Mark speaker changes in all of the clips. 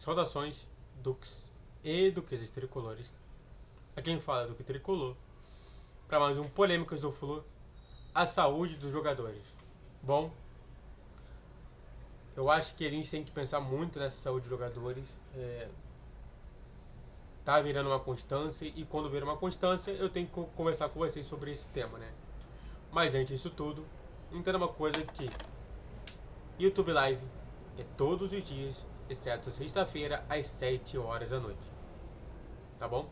Speaker 1: Saudações, Duques e Duquesas Tricolores. A quem fala é Duque Tricolor, para mais um Polêmicas do Flu, a saúde dos jogadores. Bom, eu acho que a gente tem que pensar muito nessa saúde dos jogadores. Tá virando uma constância, e quando vira uma constância, eu tenho que conversar com vocês sobre esse tema, né? Mas antes disso tudo, entenda uma coisa que YouTube Live é todos os dias, exceto sexta-feira, às 7 horas da noite. Tá bom?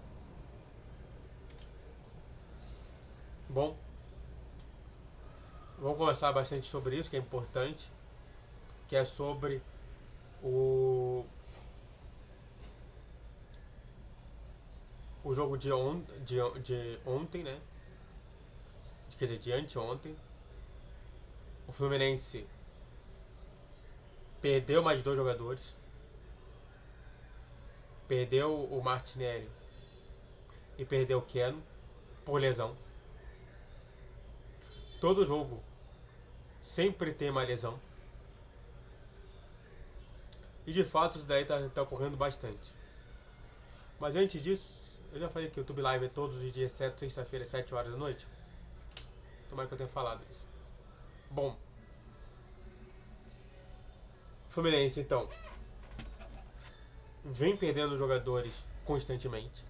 Speaker 1: Bom, vamos conversar bastante sobre isso, que é importante, que é sobre o jogo de ontem, né? Quer dizer, de anteontem. O Fluminense perdeu mais 2 jogadores. Perdeu o Martinelli e perdeu o Keno por lesão. Todo jogo sempre tem uma lesão. E de fato isso daí tá ocorrendo bastante. Mas antes disso, eu já falei que o YouTube Live é todos os dias, exceto sexta-feira, às 7 horas da noite. Tomara que eu tenha falado isso. Bom, Fluminense então vem perdendo jogadores constantemente.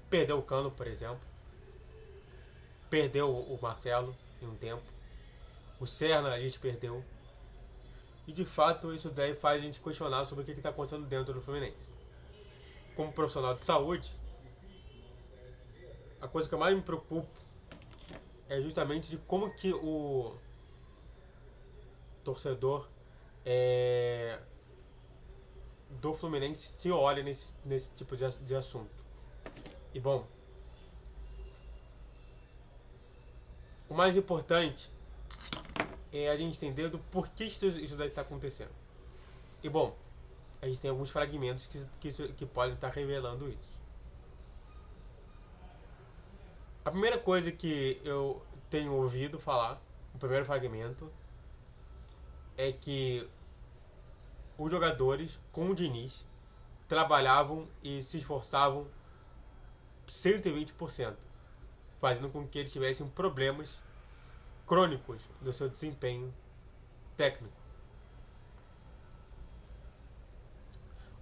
Speaker 1: Perdeu o Cano, por exemplo. Perdeu o Marcelo em um tempo. O Serna a gente perdeu. E de fato isso daí faz a gente questionar sobre o que está acontecendo dentro do Fluminense. Como profissional de saúde, a coisa que eu mais me preocupo é justamente de como que o torcedor do Fluminense se olha nesse tipo de assunto. E bom, o mais importante é a gente entender do porquê isso daí está acontecendo. E bom, a gente tem alguns fragmentos que podem estar revelando isso. A primeira coisa que eu tenho ouvido falar, o primeiro fragmento, é que os jogadores com o Diniz trabalhavam e se esforçavam 120%, fazendo com que eles tivessem problemas crônicos do seu desempenho técnico.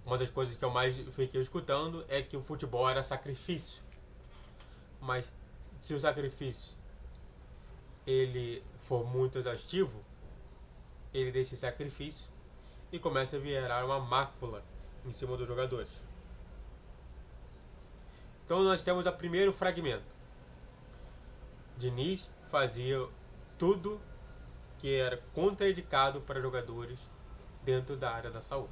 Speaker 1: Uma das coisas que eu mais fiquei escutando é que o futebol era sacrifício. Mas se o sacrifício ele for muito exaustivo, ele deixa esse sacrifício e começa a virar uma mácula em cima dos jogadores. Então nós temos o primeiro fragmento. Diniz fazia tudo que era contraindicado para jogadores dentro da área da saúde.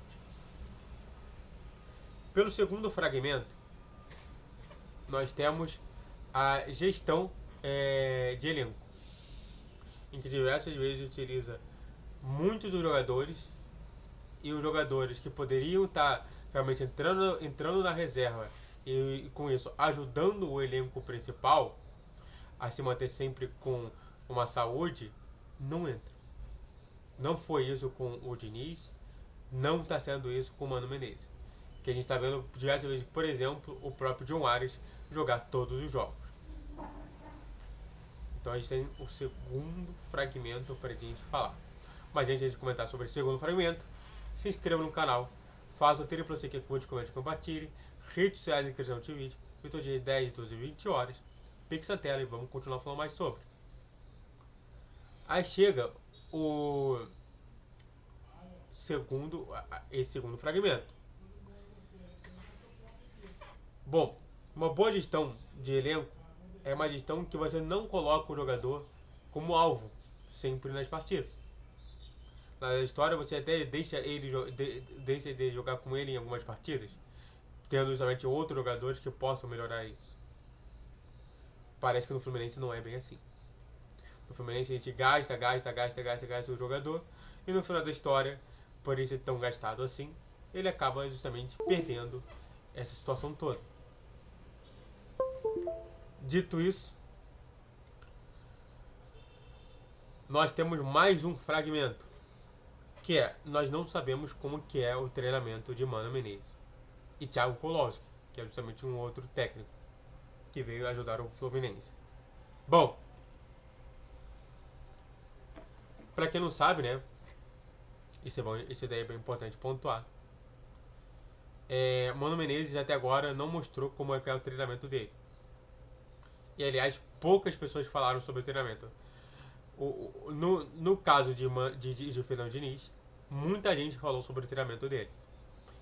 Speaker 1: Pelo segundo fragmento, nós temos a gestão de elenco, em que diversas vezes utiliza muitos dos jogadores, e os jogadores que poderiam estar realmente entrando na reserva e com isso ajudando o elenco principal a se manter sempre com uma saúde, não entra. Não foi isso com o Diniz, não está sendo isso com o Mano Menezes, que a gente está vendo diversas vezes, por exemplo, o próprio John Arias jogar todos os jogos. Então a gente tem o segundo fragmento para a gente falar. Mas antes de comentar sobre o segundo fragmento, se inscreva no canal, faça o triplo C que curte, comente, compartilhe, redes sociais e inscrição de vídeo, e todo dia 10, 12 e 20 horas, pique essa tela e vamos continuar falando mais sobre. Aí chega esse segundo fragmento. Bom, uma boa gestão de elenco é uma gestão que você não coloca o jogador como alvo sempre nas partidas. Na história você até deixa ele jogar com ele em algumas partidas, tendo justamente outros jogadores que possam melhorar isso. Parece que no Fluminense não é bem assim. No Fluminense a gente gasta o jogador, e no final da história, por ele ser tão gastado assim, ele acaba justamente perdendo essa situação toda. Dito isso, nós temos mais um fragmento, que é, nós não sabemos como que é o treinamento de Mano Menezes. e Thiago Kowalski, que é justamente um outro técnico que veio ajudar o Fluminense. Bom, para quem não sabe, né, isso daí é bem importante pontuar. Mano Menezes até agora não mostrou como é que é o treinamento dele. E aliás, poucas pessoas falaram sobre o treinamento. No caso de Fernando Diniz, muita gente falou sobre o treinamento dele.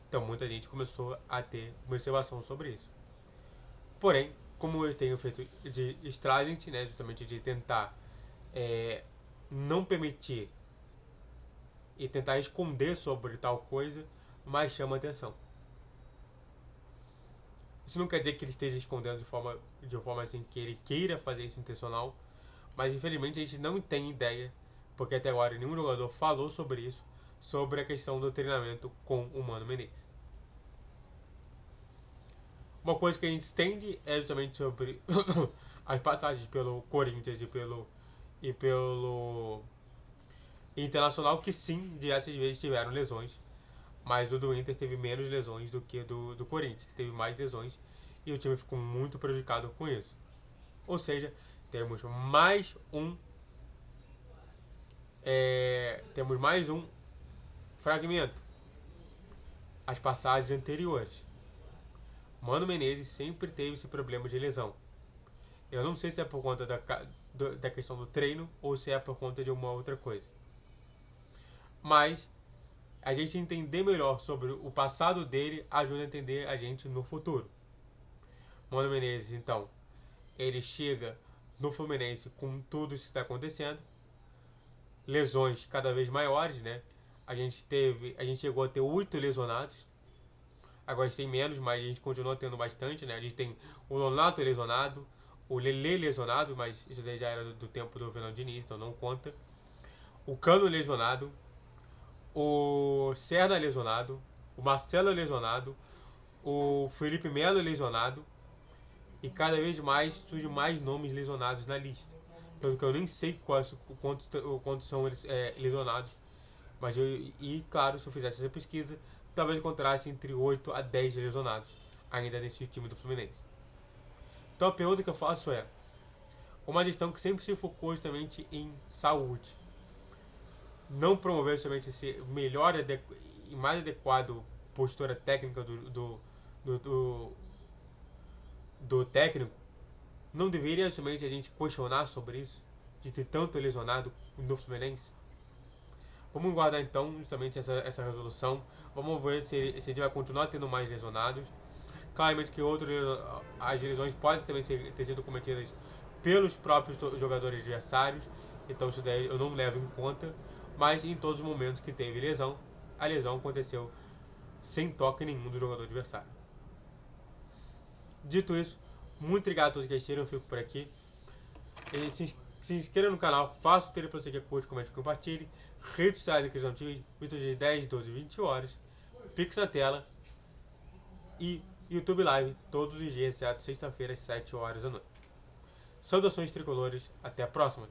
Speaker 1: Então muita gente começou a ter uma observação sobre isso. Porém, como eu tenho feito de Stradent, né, justamente de tentar não permitir e tentar esconder sobre tal coisa, mas chama atenção. Isso não quer dizer que ele esteja escondendo de forma assim que ele queira fazer isso intencional, mas infelizmente a gente não tem ideia, porque até agora nenhum jogador falou sobre isso, sobre a questão do treinamento com o Mano Menezes. Uma coisa que a gente entende é justamente sobre as passagens pelo Corinthians e pelo Internacional, que sim, diversas vezes tiveram lesões, mas o do Inter teve menos lesões do que do Corinthians, que teve mais lesões, e o time ficou muito prejudicado com isso. Ou seja, temos mais um fragmento. As passagens anteriores. Mano Menezes sempre teve esse problema de lesão. Eu não sei se é por conta da questão do treino ou se é por conta de uma outra coisa. Mas a gente entender melhor sobre o passado dele ajuda a entender a gente no futuro. Mano Menezes, então, ele chega no Fluminense com tudo isso que está acontecendo. Lesões cada vez maiores, né? A gente chegou a ter 8 lesionados. Agora a gente tem menos, mas a gente continua tendo bastante, né? A gente tem o Nonato lesionado, o Lelê lesionado, mas isso daí já era do tempo do Fernando Diniz, então não conta. O Cano lesionado, o Serna lesionado, o Marcelo lesionado, o Felipe Melo lesionado, e cada vez mais surgem mais nomes lesionados na lista. Tanto que eu nem sei quantos são lesionados, mas claro, se eu fizesse essa pesquisa, talvez encontrasse entre 8 a 10 lesionados ainda nesse time do Fluminense. Então a pergunta que eu faço é: uma gestão que sempre se focou justamente em saúde, não promoveu justamente esse melhor e mais adequado postura técnica do técnico, não deveria justamente a gente questionar sobre isso, de ter tanto lesionado no Fluminense? Vamos guardar então justamente essa resolução. Vamos ver se a gente vai continuar tendo mais lesionados. Claramente que as lesões podem também ter sido cometidas pelos próprios jogadores adversários. Então isso daí eu não levo em conta. Mas em todos os momentos que teve lesão, a lesão aconteceu sem toque nenhum do jogador adversário. Dito isso, muito obrigado a todos que assistiram. Eu fico por aqui. Se inscreva no canal, faça o telefone para você que curte, comente e compartilhe. Redes sociais aqui são vídeos de 10, 12, 20 horas. Pix na tela. E YouTube Live todos os dias, exceto sexta-feira às 7 horas da noite. Saudações tricolores, até a próxima.